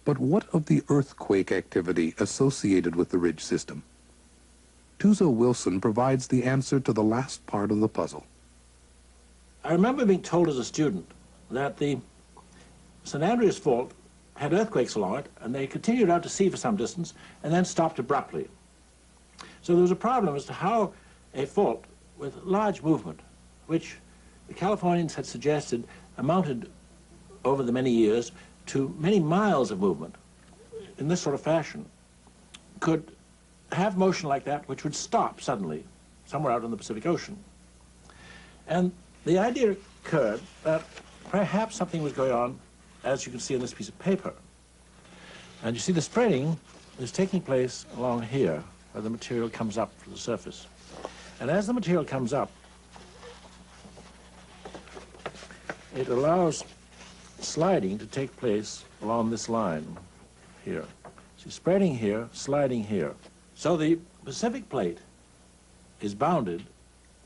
But what of the earthquake activity associated with the ridge system? Tuzowilson provides the answer to the last part of the puzzle. I remember being told as a student that the St. Andreas Fault had earthquakes along it, and they continued out to sea for some distance and then stopped abruptly. So there was a problem as to how a fault with large movement, which the Californians had suggested amounted over the many years to many miles of movement in this sort of fashion, could have motion like that which would stop suddenly somewhere out in the Pacific Ocean. And the idea occurred that perhaps something was going on, as you can see in this piece of paper. And you see the spreading is taking place along here, where the material comes up from the surface. And as the material comes up, it allows sliding to take place along this line here. So spreading here, sliding here. So the Pacific Plate is bounded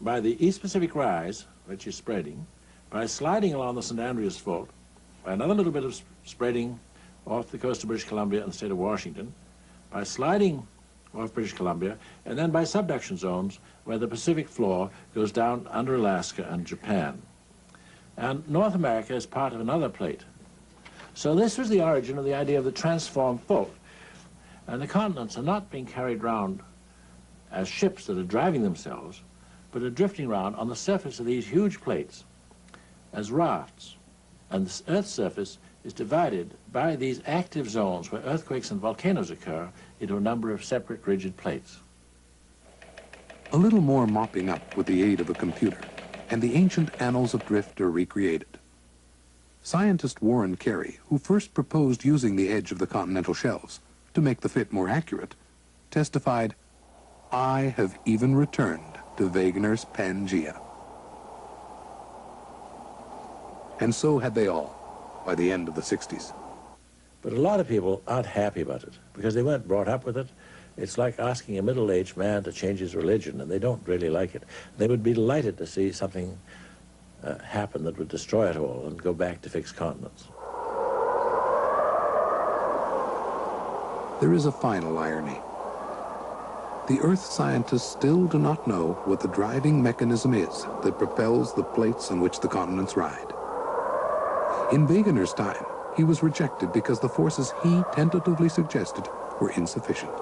by the East Pacific Rise, which is spreading, by sliding along the St. Andreas Fault, by another little bit of spreading off the coast of British Columbia and the state of Washington, by sliding off British Columbia, and then by subduction zones where the Pacific floor goes down under Alaska and Japan. And North America is part of another plate. So this was the origin of the idea of the transformed fault. And the continents are not being carried round as ships that are driving themselves, but are drifting around on the surface of these huge plates as rafts. And the Earth's surface is divided by these active zones where earthquakes and volcanoes occur into a number of separate rigid plates. A little more mopping up with the aid of a computer, and the ancient annals of drift are recreated. Scientist Warren Carey, who first proposed using the edge of the continental shelves to make the fit more accurate, testified, "I have even returned to Wegener's Pangaea." And so had they all by the end of the 60s. But a lot of people aren't happy about it because they weren't brought up with it. It's like asking a middle-aged man to change his religion, and they don't really like it. They would be delighted to see something happen that would destroy it all and go back to fixed continents. There is a final irony. The Earth scientists still do not know what the driving mechanism is that propels the plates on which the continents ride. In Wegener's time, he was rejected because the forces he tentatively suggested were insufficient.